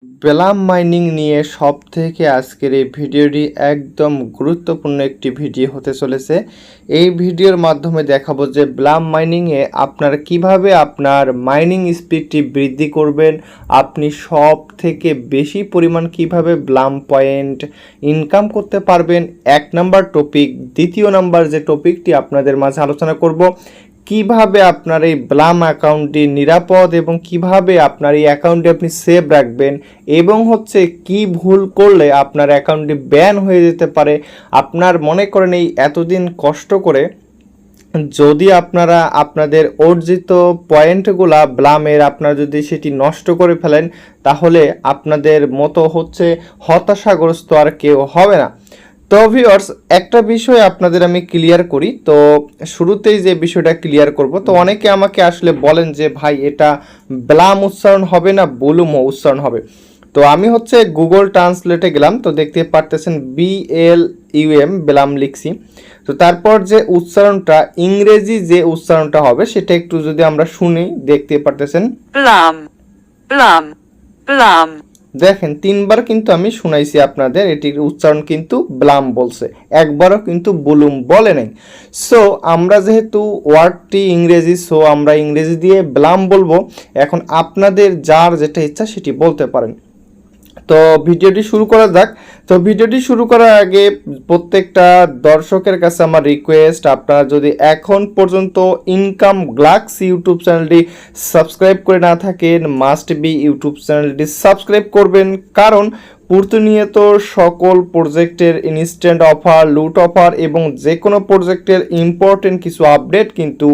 Blum mining নিয়ে সবথেকে আজকের এই ভিডিওটি একদম গুরুত্বপূর্ণ একটি ভিডিও হতে চলেছে। এই ভিডিওর মাধ্যমে দেখাবো যে ব্লাম মাইনিংয়ে আপনারা কিভাবে আপনার মাইনিং স্পিডটি বৃদ্ধি করবেন, আপনি সব থেকে বেশি পরিমাণ কিভাবে ব্লাম পয়েন্ট ইনকাম করতে পারবেন। এক নাম্বার টপিক। দ্বিতীয় নাম্বার যে টপিকটি আপনাদের মাঝে আলোচনা করব, কিভাবে আপনার এই ব্লাম অ্যাকাউন্টটি নিরাপদ এবং কিভাবে আপনার এই অ্যাকাউন্টটি আপনি সেভ রাখবেন, এবং হচ্ছে কি ভুল করলে আপনার অ্যাকাউন্টটি ব্যান হয়ে যেতে পারে। আপনার মনে করেন এই এতদিন কষ্ট করে যদি আপনারা আপনাদের অর্জিত পয়েন্টগুলা ব্লামের আপনারা যদি সেটি নষ্ট করে ফেলেন, তাহলে আপনাদের মতো হচ্ছে হতাশাগ্রস্ত আর কেউ হবে না। তো ভিউয়ার্স, একটা বিষয় আপনাদের আমি ক্লিয়ার করি। তো শুরুতেই যে বিষয়টা ক্লিয়ার করব, তো অনেকে আমাকে আসলে বলেন যে ভাই এটা ব্লাম উচ্চারণ হবে না বুলুম উচ্চারণ হবে। তো আমি হচ্ছে গুগল ট্রান্সলেটে গেলাম, তো দেখতে পারতেছেন BLUM ব্লাম লিখছি। তো তারপর যে উচ্চারণটা ইংরেজি যে উচ্চারণটা হবে সেটা একটু যদি আমরা শুনি, দেখতে পারতেছেন Blum, blum, blum. দেখেন তিনবার কিন্তু আমি শুনাইছি আপনাদের, এটির উচ্চারণ কিন্তু ব্লাম বলছে, একবারও কিন্তু বুলুম বলে নাই। সো আমরা যেহেতু ওয়ার্ডটি ইংরেজি, সো আমরা ইংরেজি দিয়ে ব্লাম বলবো। এখন আপনাদের যার যেটা ইচ্ছা সেটি বলতে পারেন। তো ভিডিওটি শুরু করা যাক। তো ভিডিওটি শুরু করার আগে প্রত্যেকটা দর্শকের কাছে আমার রিকোয়েস্ট, আপনারা যদি এখন পর্যন্ত ইনকাম গ্লাক্স ইউটিউব চ্যানেলটি সাবস্ক্রাইব করে না থাকেন, মাস্ট বি ইউটিউব চ্যানেলটি সাবস্ক্রাইব করবেন, কারণ প্রতিনিয়ত সকল প্রজেক্টের ইনস্ট্যান্ট অফার, লুট অফার এবং যে কোনো প্রজেক্টের ইম্পর্টেন্ট কিছু আপডেট কিন্তু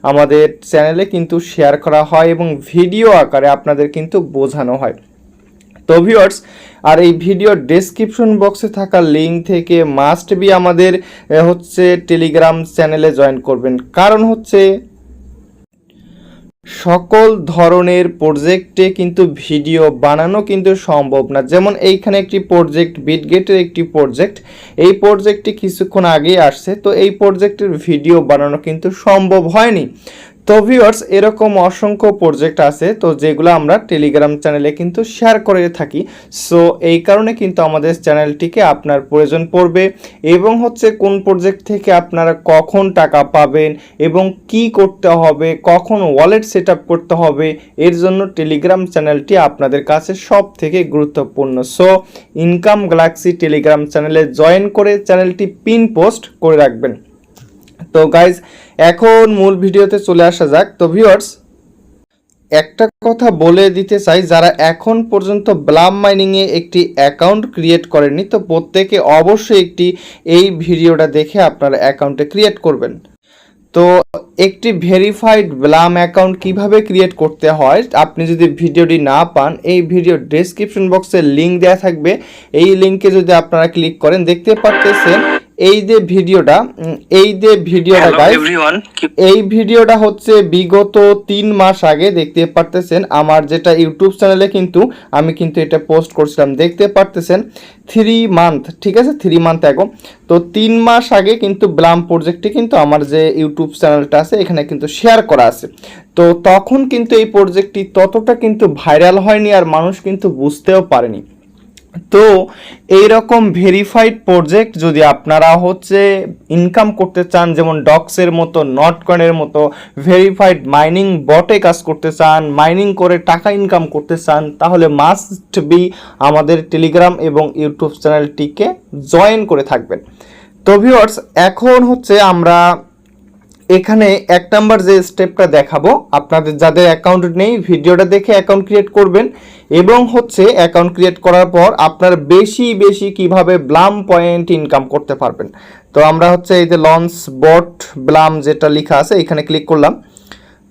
আমাদের চ্যানেলে কিন্তু শেয়ার করা হয় এবং ভিডিও আকারে আপনাদের কিন্তু বোঝানো হয়। তো ভিউয়ার্স, আর এই ভিডিও ডেসক্রিপশন বক্সে থাকা লিঙ্ক থেকে মাস্ট বি আমাদের হচ্ছে টেলিগ্রাম চ্যানেলে জয়েন করবেন, কারণ হচ্ছে সকল ধরনের প্রজেক্টে কিন্তু ভিডিও বানানো কিন্তু সম্ভব না। যেমন এইখানে একটি প্রজেক্ট, বিটগেটের একটি প্রজেক্ট, এই প্রজেক্টটি কিছুক্ষণ আগেই আসছে, তো এই প্রজেক্টের ভিডিও বানানো কিন্তু সম্ভব হয়নি। তো ভিউয়ার্স, এরকম অসংখ্য প্রজেক্ট আছে, তো যেগুলো আমরা টেলিগ্রাম চ্যানেলে কিন্তু শেয়ার করে থাকি। সো এই কারণে কিন্তু আমাদের চ্যানেলটিকে আপনার প্রয়োজন পড়বে, এবং হচ্ছে কোন প্রজেক্ট থেকে আপনারা কখন টাকা পাবেন এবং কি করতে হবে, কখন ওয়ালেট সেট আপ করতে হবে, এর জন্য টেলিগ্রাম চ্যানেলটি আপনাদের কাছে সব থেকে গুরুত্বপূর্ণ। সো ইনকাম গ্যালাক্সি টেলিগ্রাম চ্যানেলে জয়েন করে চ্যানেলটি পিন পোস্ট করে রাখবেন। তো গাইজ, এখন মূল ভিডিওতে চলে আসা যাক। তো ভিউয়ার্স, একটা কথা বলে দিতে চাই, যারা এখন পর্যন্ত ব্লাম মাইনিংয়ে একটি অ্যাকাউন্ট ক্রিয়েট করেননি, তো প্রত্যেকে অবশ্যই এই ভিডিওটা দেখে আপনারা অ্যাকাউন্টে ক্রিয়েট করবেন। তো একটি ভেরিফাইড ব্লাম অ্যাকাউন্ট কিভাবে ক্রিয়েট করতে হয়, আপনি যদি ভিডিওটি না পান, এই ভিডিও ডেসক্রিপশন বক্সে লিঙ্ক দেওয়া থাকবে। এই লিঙ্কে যদি আপনারা ক্লিক করেন, দেখতে পারতেছেন এই যে ভিডিওটা গাইস, এই ভিডিওটা হচ্ছে বিগত 3 মাস আগে দেখতে পারতেছেন আমার যেটা ইউটিউব চ্যানেলে কিন্তু আমি কিন্তু এটা পোস্ট করছিলাম, দেখতে পারতেছেন 3 মান্থ, ঠিক আছে 3 মান্থ আগে। তো 3 মাস আগে কিন্তু ব্লাম প্রজেক্টটি কিন্তু আমার যে ইউটিউব চ্যানেলটা আছে এখানে কিন্তু শেয়ার করা আছে। তো তখন কিন্তু এই প্রজেক্টটি ততটা কিন্তু ভাইরাল হয়নি, আর মানুষ কিন্তু বুঝতেও পারেনি। তো এইরকম ভেরিফাইড প্রজেক্ট যদি আপনারা হচ্ছে ইনকাম করতে চান, যেমন ডক্সের মতো, নটকয়েনের মতো ভেরিফাইড মাইনিং বটে কাজ করতে চান, মাইনিং করে টাকা ইনকাম করতে চান, তাহলে মাস্ট বি আমাদের টেলিগ্রাম এবং ইউটিউব চ্যানেলটিকে জয়েন করে থাকবেন। তো ভিউয়ার্স, এখন হচ্ছে আমরা এখানে 1 নাম্বার যে স্টেপটা দেখাবো, আপনাদের যাদের অ্যাকাউন্ট নেই ভিডিওটা দেখে অ্যাকাউন্ট ক্রিয়েট করবেন, এবং হচ্ছে অ্যাকাউন্ট ক্রিয়েট করার পর আপনার বেশি কিভাবে ব্লাম পয়েন্ট ইনকাম করতে পারবেন। তো আমরা হচ্ছে এই যে লঞ্চ বট ব্লাম যেটা লেখা আছে এখানে ক্লিক করলাম।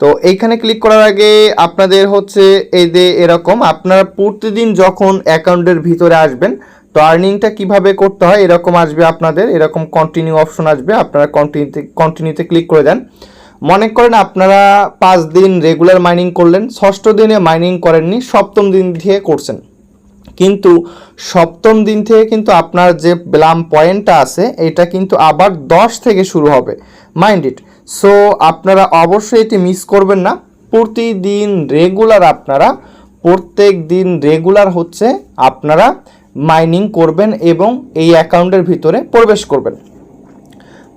তো এইখানে ক্লিক করার আগে আপনাদের হচ্ছে এই যে এরকম আপনারা প্রতিদিন যখন অ্যাকাউন্টের ভিতরে আসবেন, তো আর্নিংটা কিভাবে করতে হয় এরকম আসবে, আপনাদের এরকম কন্টিনিউ অপশন আসবে, আপনারা কন্টিনিউতে ক্লিক করে দেন। মনে করেন আপনারা 5 দিন রেগুলার মাইনিং করলেন, 6ষ্ঠ দিনে মাইনিং করেননি, 7ম দিন থেকে করছেন, কিন্তু 7ম দিন থেকে কিন্তু আপনার যে ব্লাম পয়েন্টটা আছে এটা কিন্তু আবার 10 থেকে শুরু হবে, মাইন্ড ইট। সো আপনারা অবশ্যই এটি মিস করবেন না, প্রতিদিন রেগুলার আপনারা প্রত্যেক দিন রেগুলার হচ্ছে আপনারা মাইনিং করবেন এবং এই অ্যাকাউন্টের ভিতরে প্রবেশ করবেন।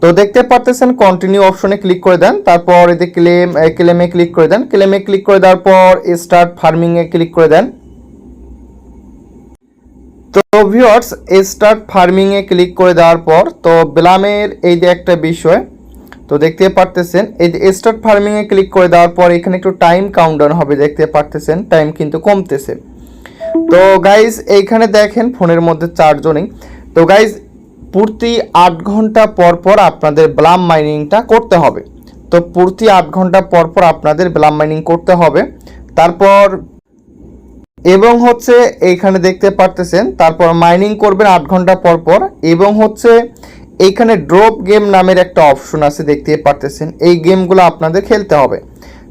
তো দেখতে পারতেছেন কন্টিনিউ অপশনে ক্লিক করে দেন, তারপর এতে ক্লেমে ক্লিক করে দেন, ক্লেমে ক্লিক করে দেওয়ার পর স্টার্ট ফার্মিংয়ে ক্লিক করে দেন। তো ভিউয়ার্স স্টার্ট ফার্মিংয়ে ক্লিক করে দেওয়ার পর তো ব্লামের এই যে একটা বিষয় তো দেখতে পারতেছেন এই যে স্টার্ট ফার্মিংয়ে ক্লিক করে দেওয়ার পর এখানে একটু টাইম কাউন্টডাউন হবে, দেখতে পারতেছেন টাইম কিন্তু কমতেছে। তো গাইজ এইখানে দেখেন ফোনের মধ্যে চার্জও তো গাইজ প্রতি 8 ঘন্টা পর পর আপনাদের ব্লাম মাইনিংটা করতে হবে। তো প্রতি 8 ঘন্টা পর পর আপনাদের ব্লাম মাইনিং করতে হবে। তারপর এবং হচ্ছে এইখানে দেখতে পারতেছেন তারপর মাইনিং করবেন 8 ঘন্টা পর পর এবং হচ্ছে এইখানে ড্রপ গেম নামের একটা অপশন আছে, দেখতে পারতেছেন এই গেমগুলো আপনাদের খেলতে হবে।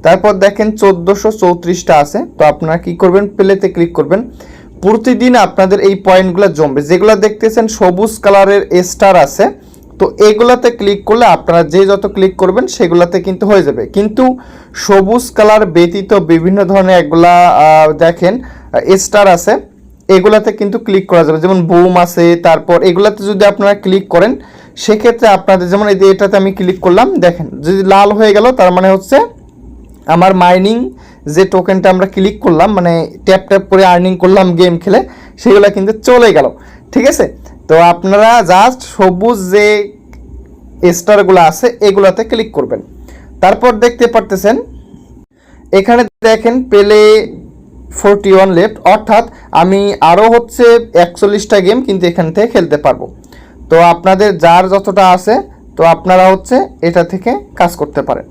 তারপর দেখেন 1434টা আছে, তো আপনারা কি করবেন প্লেতে ক্লিক করবেন। প্রতিদিন আপনাদের এই পয়েন্টগুলো জমবে, যেগুলো দেখতেছেন সবুজ কালারের স্টার আছে, তো এগুলাতে ক্লিক করলে আপনারা যে যত ক্লিক করবেন সেগুলাতে কিন্তু হয়ে যাবে। কিন্তু সবুজ কালার ব্যতীত বিভিন্ন ধরনের এগুলা দেখেন স্টার আছে, এগুলাতে কিন্তু ক্লিক করা যাবে, যেমন বুম আছে। তারপর এগুলাতে যদি আপনারা ক্লিক করেন সেক্ষেত্রে আপনাদের যেমন এই যে এটাতে আমি ক্লিক করলাম, দেখেন যদি লাল হয়ে গেল তার মানে হচ্ছে আমার মাইনিং যে টোকেনটা আমরা ক্লিক করলাম মানে ট্যাপ ট্যাপ করে আর্নিং করলাম গেম খেলে সেগুলো কিন্তু চলে গেল, ঠিক আছে। তো আপনারা জাস্ট সবুজ যে স্টারগুলো আছে এগুলাতে ক্লিক করবেন। তারপর দেখতে পারতেছেন এখানে দেখেন প্লে 41 লেফট, অর্থাৎ আমি আরও হচ্ছে 41টা গেম কিন্তু এখান থেকে খেলতে পারবো। তো আপনাদের যার যতটা আছে তো আপনারা হচ্ছে এটা থেকে কাজ করতে পারেন।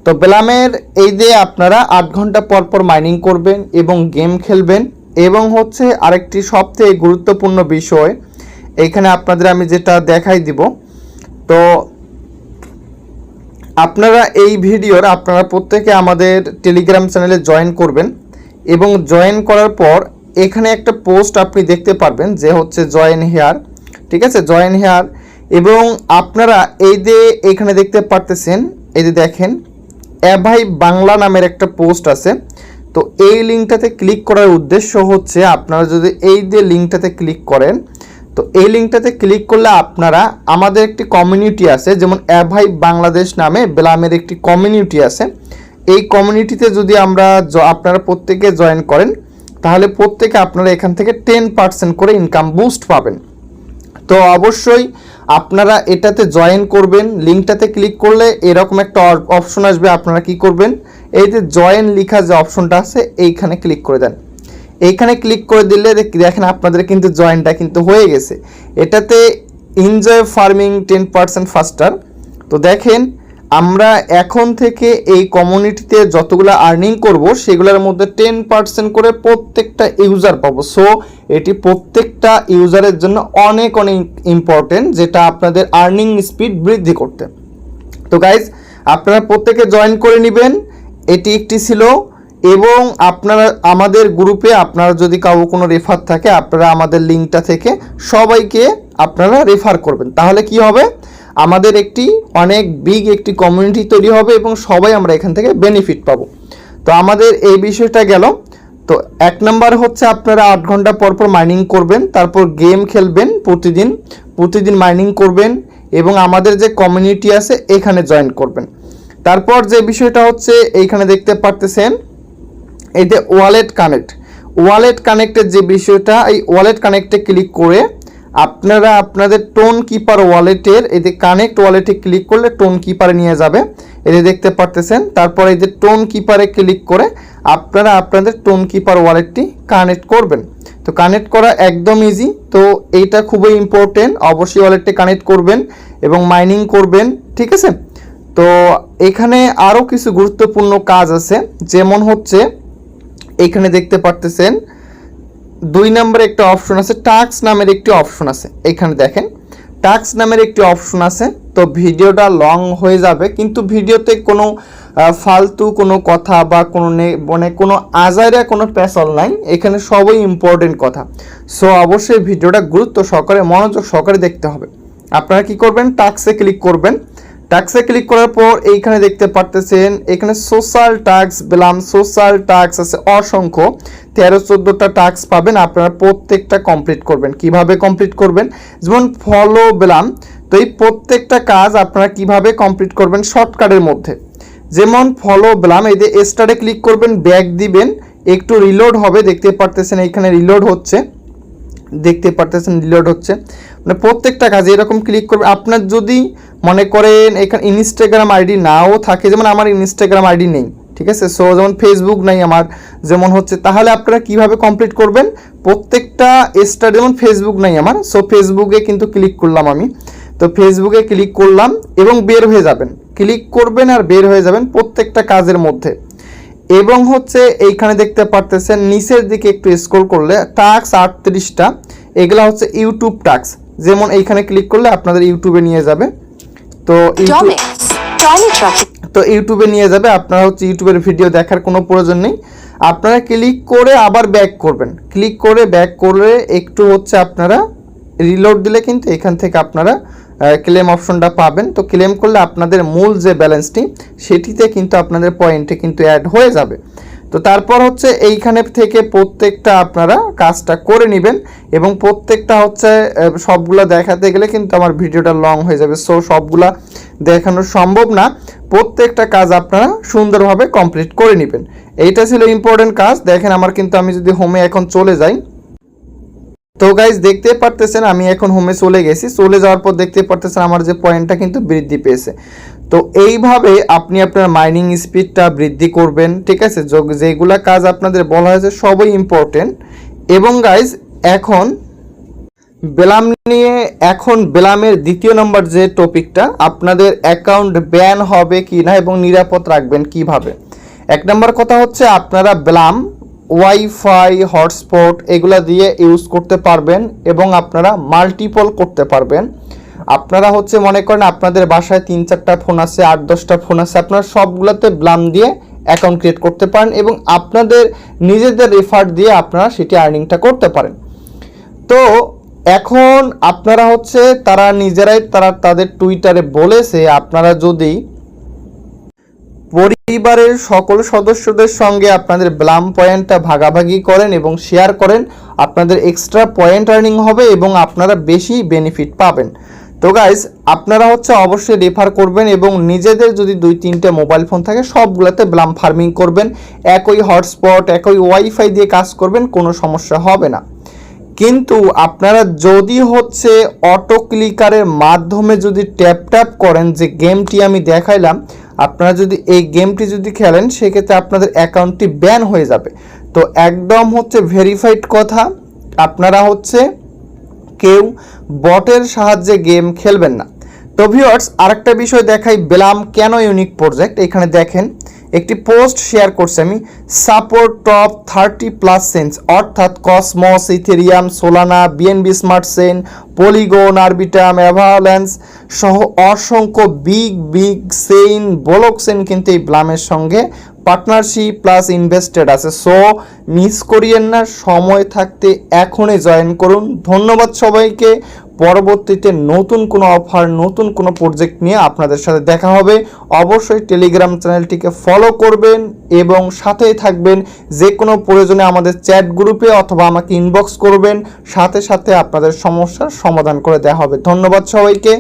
তো ব্লামের এই যে আপনারা 8 ঘন্টা পর পর মাইনিং করবেন এবং গেম খেলবেন এবং হচ্ছে আরেকটি সবথেকে গুরুত্বপূর্ণ বিষয় এইখানে আপনাদের আমি যেটা দেখাই দিব। তো আপনারা এই ভিডিওর আপনারা প্রত্যেকে আমাদের টেলিগ্রাম চ্যানেলে জয়েন করবেন এবং জয়েন করার পর এখানে একটা পোস্ট আপনি দেখতে পারবেন যে হচ্ছে জয়েন হেয়ার, ঠিক আছে, জয়েন হেয়ার। এবং আপনারা এই যে এখানে দেখতে পারতেছেন এই যে দেখেন ভাই বাংলা নামের একটা পোস্ট আছে, তো এই লিঙ্কটাতে ক্লিক করার উদ্দেশ্য হচ্ছে আপনারা যদি এই যে লিঙ্কটাতে ক্লিক করেন তো এই লিঙ্কটাতে ক্লিক করলে আপনারা আমাদের একটি কমিউনিটি আছে, যেমন ভাই বাংলাদেশ নামে ব্লামের একটি কমিউনিটি আছে। এই কমিউনিটিতে যদি আপনারা প্রত্যেকে জয়েন করেন তাহলে প্রত্যেকে আপনারা এখান থেকে 10% করে ইনকাম বুস্ট পাবেন। তো অবশ্যই আপনারা এটাতে জয়েন করবেন। লিঙ্কটাতে ক্লিক করলে এরকম একটা অপশন আসবে, আপনারা কি করবেন এই যে জয়েন লেখা যে অপশনটা আছে এইখানে ক্লিক করে দেন। এইখানে ক্লিক করে দিলে দেখেন আপনাদের কিন্তু জয়েনটা কিন্তু হয়ে গেছে। এটাতে এনজয় ফার্মিং 10% ফাস্টার। তো দেখেন আমরা এখন থেকে এই কমিউনিটিতে যতগুলো আর্নিং করব সেগুলোর মধ্যে 10% করে প্রত্যেকটা ইউজার পাবো। সো এটি প্রত্যেকটা ইউজারের জন্য অনেক অনেক ইম্পর্টেন্ট, যেটা আপনাদের আর্নিং স্পিড বৃদ্ধি করতে। তো গাইজ আপনারা প্রত্যেকে জয়েন করে নেবেন, এটি একটি ছিল। এবং আপনারা আমাদের গ্রুপে আপনারা যদি কারো কোনো রেফার থাকে আপনারা আমাদের লিঙ্কটা থেকে সবাইকে আপনারা রেফার করবেন, তাহলে কি হবে আমাদের একটি অনেক বিগ একটি কমিউনিটি তৈরি হবে এবং সবাই আমরা এখান থেকে বেনিফিট পাবো। তো আমাদের এই বিষয়টা গেল। তো 1 নাম্বার হচ্ছে আপনারা 8 ঘন্টা পর পর মাইনিং করবেন, তারপর গেম খেলবেন, প্রতিদিন মাইনিং করবেন এবং আমাদের যে কমিউনিটি আছে এখানে জয়েন করবেন। তারপর যে বিষয়টা হচ্ছে এইখানে দেখতে পারতেছেন এই যে ওয়ালেট কানেক্টের যে বিষয়টা, এই ওয়ালেট কানেক্টে ক্লিক করে আপনারা আপনাদের টোন কিপার ওয়ালেটের এই যে কানেক্ট ওয়ালেটে ক্লিক করলে টোন কিপারে নিয়ে যাবে, এই যে দেখতে পারতেছেন। তারপর এই যে টোন কিপারে ক্লিক করে আপনারা আপনাদের টোন কিপার ওয়ালেটটি কানেক্ট করবেন। তো কানেক্ট করা একদম ইজি, তো এইটা খুবই ইম্পর্টেন্ট, অবশ্যই ওয়ালেটটি কানেক্ট করবেন এবং মাইনিং করবেন, ঠিক আছে। তো এখানে আরও কিছু গুরুত্বপূর্ণ কাজ আছে, যেমন হচ্ছে এখানে দেখতে পারতেছেন 2 নম্বরে একটা অপশন আছে, টাস্ক নামের একটি অপশন আছে। এখানে দেখেন টাস্ক নামের একটি অপশন আছে। তো ভিডিওটা লং হয়ে যাবে, কিন্তু ভিডিওতে কোনো ফালতু কোনো কথা বা কোনো আজাইরা কোনো প্যাসল নাই, এখানে সবই ইম্পর্টেন্ট কথা। সো অবশ্যই ভিডিওটা গুরুত্ব সহকারে মনোযোগ সহকারে দেখতে হবে। আপনারা কি করবেন, টাস্কে ক্লিক করবেন, টাস্কে ক্লিক করার পর এইখানে দেখতে পারতেছেন এখানে social task Blum social task আছে অসংখ্য 13-14টা টাস্ক পাবেন, আপনারা প্রত্যেকটা কমপ্লিট করবেন। কিভাবে কমপ্লিট করবেন, যেমন ফলো ব্লাম, তো এই প্রত্যেকটা কাজ আপনারা কিভাবে কমপ্লিট করবেন শর্টকাটের মধ্যে। যেমন ফলো ব্লাম, এই যে স্টারে ক্লিক করবেন, ব্যাক দিবেন, একটু রিলোড হবে, দেখতে পারতেছেন এইখানে রিলোড হচ্ছে, দেখতে পারতেছেন রিলোড হচ্ছে। মানে প্রত্যেকটা কাজে এরকম ক্লিক করবে। আপনার যদি মনে করেন এখানে ইনস্টাগ্রাম আইডি নাও থাকে, যেমন আমার ইনস্টাগ্রাম আইডি নেই, ঠিক আছে, সো যেমন ফেসবুক নাই আমার যেমন হচ্ছে, তাহলে আপনারা কিভাবে কমপ্লিট করবেন, প্রত্যেকটা স্টার, যেমন ফেসবুক নাই আমার, সো ফেসবুকে কিন্তু ক্লিক করলাম আমি, তো ফেসবুকে ক্লিক করলাম এবং বের হয়ে যাবেন, ক্লিক করবেন আর বের হয়ে যাবেন প্রত্যেকটা কাজের মধ্যে। এবং হচ্ছে এইখানে দেখতে পারতেছেন নিচের দিকে একটু স্ক্রল করলে টাস্ক 38টা, এগুলা হচ্ছে ইউটিউব টাস্ক, যেমন এইখানে ক্লিক করলে আপনাদের ইউটিউবে নিয়ে যাবে। তো ইউটিউবে নিয়ে যাবে, আপনারা হচ্ছে ইউটিউবের ভিডিও দেখার কোনো প্রয়োজন নেই, আপনারা ক্লিক করে আবার ব্যাক করবেন, ক্লিক করে ব্যাক করে একটু হচ্ছে আপনারা রিলোড দিলে কিন্তু এখান থেকে আপনারা ক্লেম অপশনটা পাবেন। তো ক্লেম করলে আপনাদের মূল যে ব্যালেন্সটি সেটিতে কিন্তু আপনাদের পয়েন্টে কিন্তু অ্যাড হয়ে যাবে। তো তারপর হচ্ছে এইখানে থেকে প্রত্যেকটা আপনারা কাজটা করে নেবেন, এবং প্রত্যেকটা হচ্ছে সবগুলা দেখাতে গেলে কিন্তু আমার ভিডিওটা লং হয়ে যাবে, সো সবগুলা দেখানো সম্ভব না, প্রত্যেকটা কাজ আপনারা সুন্দরভাবে কমপ্লিট করে নেবেন। এইটা ছিল ইম্পর্টেন্ট কাজ। দেখেন আমার কিন্তু, আমি যদি হোমে এখন চলে যাই, তো গাইজ দেখতে পারতেছেন আমি এখন হোমে চলে গেছি, চলে যাওয়ার পর দেখতে পারতেছেন আমার যে পয়েন্টটা কিন্তু বৃদ্ধি পেয়েছে। তো এইভাবে আপনি আপনার মাইনিং স্পিডটা বৃদ্ধি করবেন, ঠিক আছে, যেগুলা কাজ আপনাদের বলা হয়েছে সবই ইম্পর্টেন্ট। এবং গাইজ এখন ব্লাম নিয়ে, এখন ব্লামের দ্বিতীয় নম্বর যে টপিকটা, আপনাদের অ্যাকাউন্ট ব্যান হবে কি না এবং নিরাপদ রাখবেন কিভাবে। এক নম্বর কথা হচ্ছে আপনারা ব্লাম ওয়াইফাই হটস্পট এগুলা দিয়ে ইউজ করতে পারবেন এবং আপনারা মাল্টিপল করতে পারবেন। আপনারা হচ্ছে মনে করেন আপনাদের বাসায় 3-4টা ফোন আছে, 8-10টা ফোন আছে, আপনারা সবগুলোতে ব্লাম দিয়ে অ্যাকাউন্ট ক্রিয়েট করতে পারেন এবং আপনাদের নিজেদের রেফার দিয়ে আপনারা সেটি আর্নিংটা করতে পারেন। তো এখন আপনারা হচ্ছে তারা নিজেরাই তাদের টুইটারে বলেছে, আপনারা যদি পরিবারের সকল সদস্যদের সঙ্গে আপনাদের ব্লাম পয়েন্টটা ভাগাভাগি করেন এবং শেয়ার করেন, আপনাদের এক্সট্রা পয়েন্ট আর্নিং হবে এবং আপনারা বেশি বেনিফিট পাবেন। তো গাইজ আপনারা হচ্ছে অবশ্যই রেফার করবেন এবং নিজেদের যদি 2-3টে মোবাইল ফোন থাকে সবগুলোতে ব্লাম ফার্মিং করবেন, একই হটস্পট একই ওয়াইফাই দিয়ে কাজ করবেন, কোনো সমস্যা হবে না। কিন্তু আপনারা যদি হচ্ছে অটো ক্লিকারের মাধ্যমে যদি ট্যাপ করেন, যে গেমটি আমি দেখাইলাম, আপনারা যদি এই গেমটি যদি খেলেন সেক্ষেত্রে আপনাদের অ্যাকাউন্টটি ব্যান হয়ে যাবে। তো একদম হচ্ছে ভেরিফাইড কথা, আপনারা হচ্ছে কেউ বটের সাহায্যে গেম খেলবেন না। তো ভিউয়ার্স আরেকটা বিষয় দেখাই, ব্লাম কেন ইউনিক প্রজেক্ট। এখানে দেখেন একটি পোস্ট শেয়ার করছি আমি, সাপোর্ট টপ 30+ চেইনস, অর্থাৎ cosmos, Ethereum, Solana, BNB smart chain, polygon, Arbitrum, avalanche সহ অসংখ্য বিগ চেইন, ব্লক চেইন কিন্তু এই ব্লামের সঙ্গে পার্টনারশিপ প্লাস ইনভেস্টেড আছে। সো মিস করিয়েন না, সময় থাকতে এখনই জয়েন করুন। ধন্যবাদ সবাইকে। পরবর্তীতে নতুন কোনো অফার, নতুন কোনো প্রজেক্ট নিয়ে আপনাদের সাথে দেখা হবে। অবশ্যই টেলিগ্রাম চ্যানেলটিকে ফলো করবেন এবং সাথেই থাকবেন। যে কোনো প্রয়োজনে আমাদের চ্যাট গ্রুপে অথবা আমাকে ইনবক্স করবেন, সাথে সাথে আপনাদের সমস্যার সমাধান করে দেওয়া হবে। ধন্যবাদ সবাইকে।